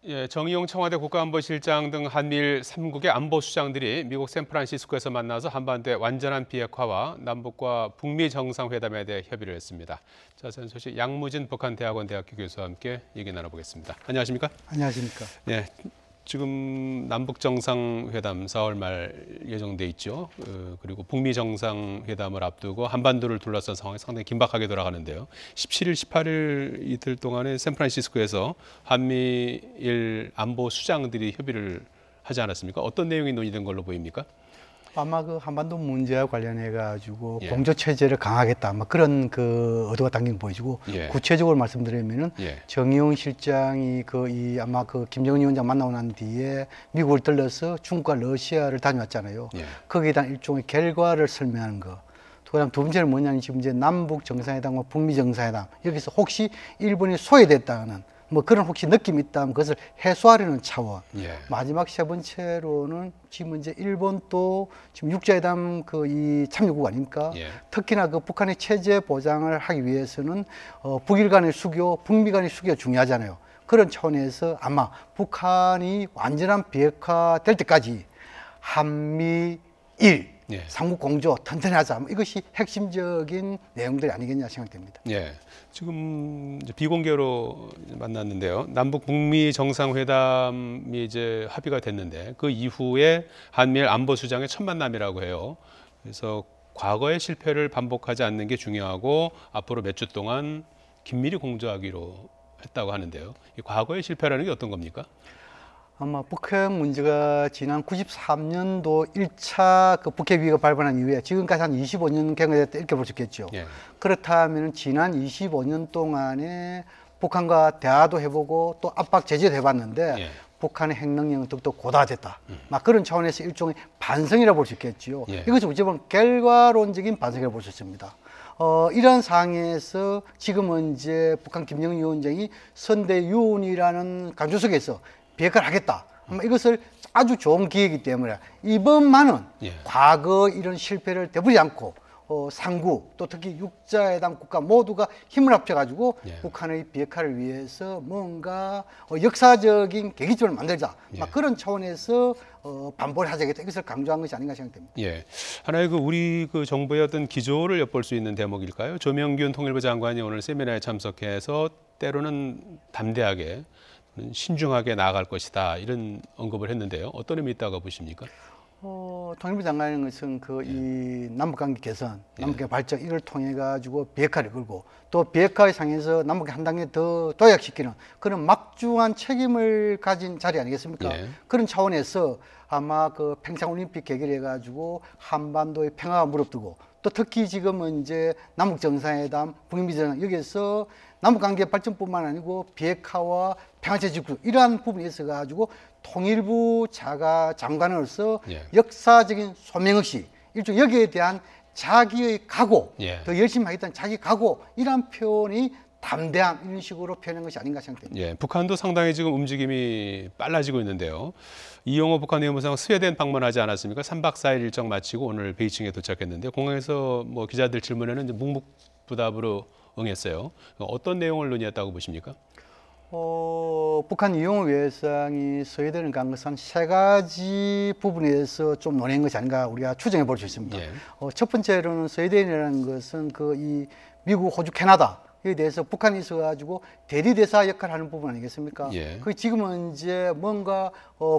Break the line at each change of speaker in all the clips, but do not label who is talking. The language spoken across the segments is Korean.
예, 정의용 청와대 국가안보실장 등 한미일 3국의 안보수장들이 미국 샌프란시스코에서 만나서 한반도의 완전한 비핵화와 남북과 북미 정상회담에 대해 협의를 했습니다. 자세한 소식 양무진 북한대학원 대학교 교수와 함께 얘기 나눠보겠습니다. 안녕하십니까?
안녕하십니까?
네, 지금 남북 정상회담 4월 말 예정돼 있죠. 그리고 북미 정상회담을 앞두고 한반도를 둘러싼 상황이 상당히 긴박하게 돌아가는데요. 17일, 18일 이틀 동안에 샌프란시스코에서 한미일 안보 수장들이 협의를 하지 않았습니까? 어떤 내용이 논의된 걸로 보입니까?
아마 그 한반도 문제와 관련해 가지고
예.
공조 체제를 강화하겠다, 아마 그런 그 의도가 담긴 보이고
예.
구체적으로 말씀드리면은
예.
정의용 실장이 아마 그 김정은 위원장 만나고 난 뒤에 미국을 들러서 중국과 러시아를 다녀왔잖아요.
예.
거기에 대한 일종의 결과를 설명하는 거. 그다음 두 번째는 뭐냐면 지금 이제 남북 정상회담과 북미 정상회담 여기서 혹시 일본이 소외됐다는 뭐 그런 혹시 느낌이 있다면 그것을 해소하려는 차원.
예.
마지막 세 번째로는 지금 이제 일본도 지금 육자회담 그 이 참여국 아닙니까?
예.
특히나 그 북한의 체제 보장을 하기 위해서는 북일 간의 수교, 북미 간의 수교가 중요하잖아요. 그런 차원에서 아마 북한이 완전한 비핵화 될 때까지 한미일
예.
삼국 공조 튼튼히 하자. 이것이 핵심적인 내용들이 아니겠냐 생각됩니다.
예, 지금 이제 비공개로 만났는데요. 남북 북미 정상회담이 이제 합의가 됐는데 그 이후에 한미일 안보수장의 첫 만남이라고 해요. 그래서 과거의 실패를 반복하지 않는 게 중요하고 앞으로 몇 주 동안 긴밀히 공조하기로 했다고 하는데요. 이 과거의 실패라는 게 어떤 겁니까?
아마 북핵 문제가 지난 93년도 1차 그 북핵 위기가 발발한 이후에 지금까지 한 25년 경과됐다 이렇게 볼 수 있겠죠.
예.
그렇다면 지난 25년 동안에 북한과 대화도 해보고 또 압박 제재도 해봤는데
예.
북한의 핵 능력은 더욱더 고도화됐다. 막 그런 차원에서 일종의 반성이라고 볼 수 있겠지요.
예.
이것을 어찌 보면 결과론적인 반성이라고 볼 수 있습니다. 이런 상황에서 지금은 이제 북한 김정은 위원장이 선대유운이라는 간주 속에서 비핵화를 하겠다. 아마 이것을 아주 좋은 기회이기 때문에 이번만은
예.
과거 이런 실패를 되풀이지 않고 상국 또 특히 육자회담 국가 모두가 힘을 합쳐가지고
예.
북한의 비핵화를 위해서 뭔가 역사적인 계기점을 만들자.
예.
막 그런 차원에서 반복을 하자겠다. 이것을 강조한 것이 아닌가 생각됩니다.
예, 하나의 그 우리 그 정부의 어떤 기조를 엿볼 수 있는 대목일까요? 조명균 통일부 장관이 오늘 세미나에 참석해서 때로는 담대하게 신중하게 나아갈 것이다 이런 언급을 했는데요. 어떤 의미 있다고 보십니까?
통일부 장관인 것은 이 남북관계 개선, 남북관계 발전 이걸 통해 가지고 비핵화를 걸고 또 비핵화의 상에서 남북이 한 단계 더 도약시키는 그런 막중한 책임을 가진 자리 아니겠습니까?
예.
그런 차원에서 아마 그 평창올림픽 계기를 해가지고 한반도의 평화가 무릅뜨고 또 특히 지금은 이제 남북 정상회담, 북미 정상 여기에서 남북관계 발전뿐만 아니고 비핵화와 평화체제 집중 이러한 부분에 있어 가지고 통일부 장관으로서
예.
역사적인 소명 없이 일종 여기에 대한 자기의 각오,
예.
더 열심히 하겠다는 자기 각오 이러한 표현이 담대함 이런 식으로 표현한 것이 아닌가 생각됩니다.
예, 북한도 상당히 지금 움직임이 빨라지고 있는데요. 이용호 북한 외무상 스웨덴 방문하지 않았습니까? 3박 4일 일정 마치고 오늘 베이징에 도착했는데 공항에서 뭐 기자들 질문에는 이제 묵묵부답으로 응했어요. 어떤 내용을 논의했다고 보십니까?
북한 이용호 외상이 스웨덴을 간 것은 한 세 가지 부분에서 좀 논의한 것이 아닌가 우리가 추정해 볼 수 있습니다.
예.
첫 번째로는 스웨덴이라는 것은 이 미국, 호주, 캐나다에 대해서 북한이 있어가지고 대리대사 역할을 하는 부분 아니겠습니까?
예.
그 지금은 이제 뭔가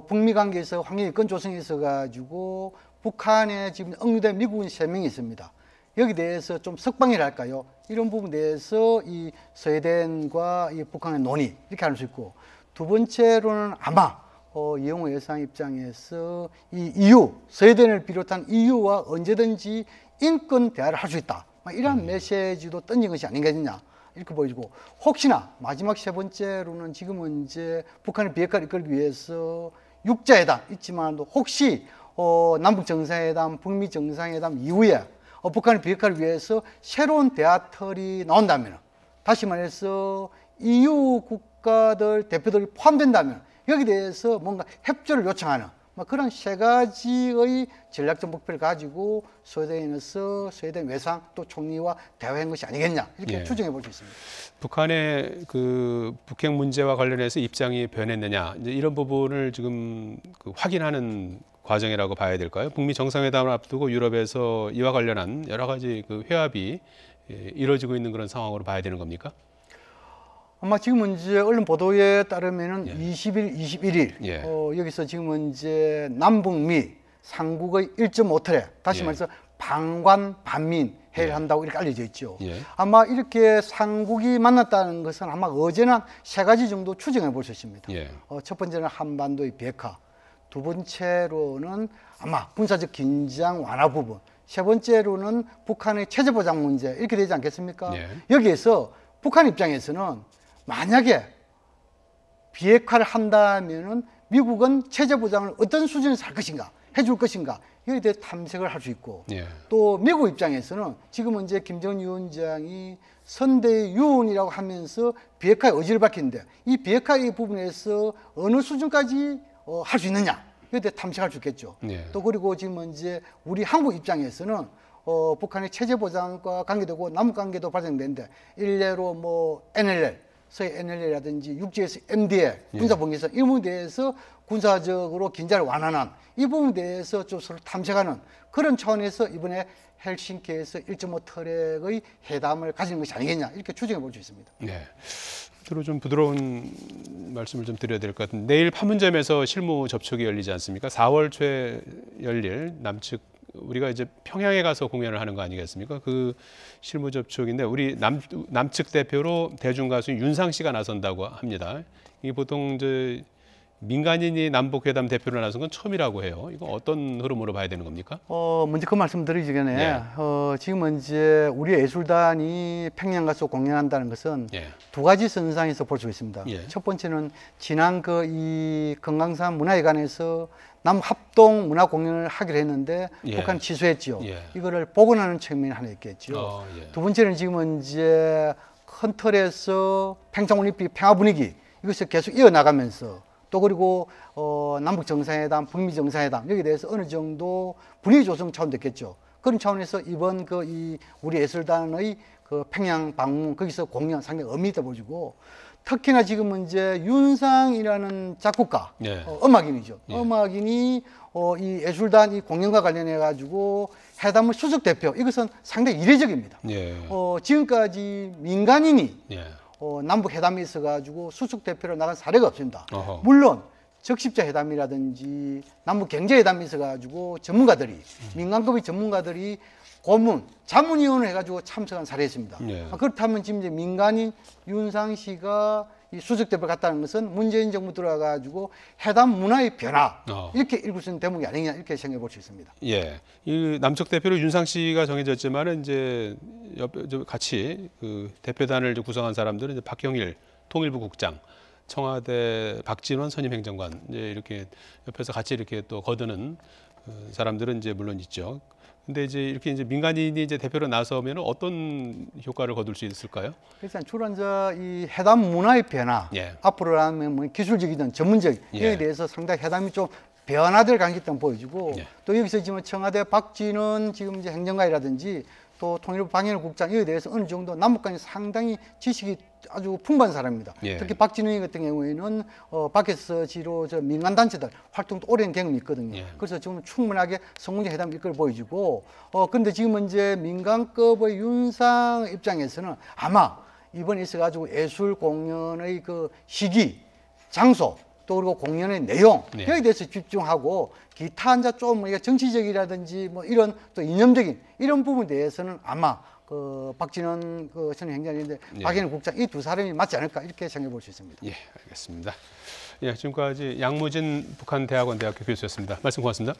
북미 관계에서 환경 여건 조성이 있어가지고 북한에 지금 억류된 미국인 3명이 있습니다. 여기 대해서 좀 석방이랄까요? 이런 부분에 대해서 이 스웨덴과 이 북한의 논의 이렇게 할 수 있고 두 번째로는 아마 이용호 외상 입장에서 이 EU 스웨덴을 비롯한 EU와 언제든지 인권 대화를 할 수 있다. 이러한 메시지도 던진 것이 아니겠느냐 이렇게 보이고 혹시나 마지막 세 번째로는 지금은 이제 북한의 비핵화를 이끌기 위해서 육자회담 있지만도 혹시 남북 정상회담, 북미 정상회담 이후에 북한의 비핵화를 위해서 새로운 대화털이 나온다면 다시 말해서 EU 국가들 대표들이 포함된다면 여기 대해서 뭔가 협조를 요청하는 그런 세 가지의 전략적 목표를 가지고 스웨덴에서 스웨덴 외상 또 총리와 대화한 것이 아니겠냐 이렇게
예.
추정해 볼 수 있습니다.
북한의 그 북핵 문제와 관련해서 입장이 변했느냐 이제 이런 부분을 지금 그 확인하는 과정이라고 봐야 될까요? 북미 정상회담을 앞두고 유럽에서 이와 관련한 여러 가지 그 회합이 이루어지고 있는 그런 상황으로 봐야 되는 겁니까?
아마 지금은 이제 언론 보도에 따르면은
예.
20일, 21일
예.
여기서 지금은 이제 남북미 상국의 1.5틀에 다시
예.
말해서 방관 반민 회의를
예.
한다고 이렇게 알려져 있죠.
예.
아마 이렇게 상국이 만났다는 것은 아마 어제는 세 가지 정도 추정해 볼 수 있습니다.
예.
첫 번째는 한반도의 비핵화, 두 번째로는 아마 군사적 긴장 완화 부분, 세 번째로는 북한의 체제 보장 문제 이렇게 되지 않겠습니까?
예.
여기에서 북한 입장에서는 만약에 비핵화를 한다면은 미국은 체제 보장을 어떤 수준에서 할 것인가, 해줄 것인가 이에 대해 탐색을 할 수 있고
예.
또 미국 입장에서는 지금은 이제 김정은 위원장이 선대의 유언이라고 하면서 비핵화의 의지를 밝히는데 이 비핵화의 부분에서 어느 수준까지 할 수 있느냐 이에 대해 탐색할 수 있겠죠.
예.
또 그리고 지금 이제 우리 한국 입장에서는 북한의 체제 보장과 관계되고 남북 관계도 발생되는데 일례로 뭐 NLL, 서해 NLL이라든지 육지에서 MDL, 군사 봉기선 이 부분에 대해서 군사적으로 긴장을 완화하는 이 부분에 대해서 좀 서로 탐색하는 그런 차원에서 이번에 헬싱키에서 1.5 트랙의 회담을 가지는 것이 아니겠냐 이렇게 추정해 볼 수 있습니다.
네. 서로 좀 부드러운 말씀을 좀 드려야 될 것 같은데 내일 판문점에서 실무 접촉이 열리지 않습니까? 4월 초에 열릴 남측 우리가 이제 평양에 가서 공연을 하는 거 아니겠습니까? 그 실무 접촉인데 우리 남측 대표로 대중 가수 윤상 씨가 나선다고 합니다. 이게 보통 이제 민간인이 남북 회담 대표로 나선 건 처음이라고 해요. 이거 어떤 흐름으로 봐야 되는 겁니까?
먼저 그 말씀 드리기 전에
예.
지금은 이제 우리 예술단이 평양 가서 공연한다는 것은
예.
두 가지 선상에서 볼 수 있습니다.
예.
첫 번째는 지난 이 금강산 문화회관에서 남합동 문화 공연을 하기로 했는데
예.
북한 취소했죠.
예.
이거를 복원하는 측면이 하나 있겠죠.
예.
두 번째는 지금은 이제 큰 틀에서 평창올림픽 평화 분위기 이것을 계속 이어나가면서 또 그리고 남북 정상회담, 북미 정상회담 여기에 대해서 어느 정도 분위기 조성 차원 됐겠죠. 그런 차원에서 이번 이 우리 예술단의 그 평양 방문 거기서 공연 상당히 의미 있다 보시고 특히나 지금은 이제 윤상이라는 작곡가,
예.
음악인이죠.
예.
음악인이 이 예술단 이 공연과 관련해 가지고 회담의 수석 대표 이것은 상당히 이례적입니다.
예.
지금까지 민간인이
예.
남북 회담이 있어가지고 수석 대표로 나간 사례가 없습니다.
어허.
물론 적십자 회담이라든지 남북 경제 회담이 있어가지고 전문가들이 민간급의 전문가들이 고문, 자문위원을 해가지고 참석한 사례가 있습니다.
예.
그렇다면 지금 이제 민간인 윤상 씨가 이 수석 대표를 갔다는 것은 문재인 정부 들어가가지고 회담 문화의 변화 이렇게 읽을 수 있는 대목이 아니냐 이렇게 생각해 볼 수 있습니다.
예, 이 남측 대표로 윤상 씨가 정해졌지만은 이제 옆에 같이 그 대표단을 구성한 사람들은 이제 박형일 통일부 국장, 청와대 박진원 선임행정관 이제 이렇게 옆에서 같이 이렇게 또 거드는 사람들은 이제 물론 있죠. 근데 이제 이렇게 이제 민간인이 이제 대표로 나서면 어떤 효과를 거둘 수 있을까요?
일단 주로 이제 이 회담 문화의 변화,
예.
앞으로라면 뭐 기술적이든 전문적
예.
이에 대해서 상당히 회담이 좀 변화될 가능성이 있다고 보여지고
예.
또 여기서 지금 청와대 박진원 지금 이제 행정관이라든지 또 통일부 방현우 국장 이에 대해서 어느 정도 남북 간에 상당히 지식이 아주 풍부한 사람입니다.
예.
특히 박진원 같은 경우에는 밖에서 지로 민간 단체들 활동도 오랜 경험이 있거든요.
예.
그래서 지금 충분하게 성공적 회담 일걸 보여지고 근데 지금은 이제 민간급의 윤상 입장에서는 아마 이번에 있어가지고 예술 공연의 그 시기, 장소 또 그리고 공연의 내용
네.
여기에 대해서 집중하고 기타 한자 좀 정치적이라든지 뭐 이런 또 이념적인 이런 부분에 대해서는 아마 그 박진원 그 전 행정관인데
예.
박인호 국장 이 두 사람이 맞지 않을까 이렇게 생각해 볼 수 있습니다.
예, 알겠습니다. 예, 지금까지 양무진 북한대학원 대학교 교수였습니다. 말씀 고맙습니다.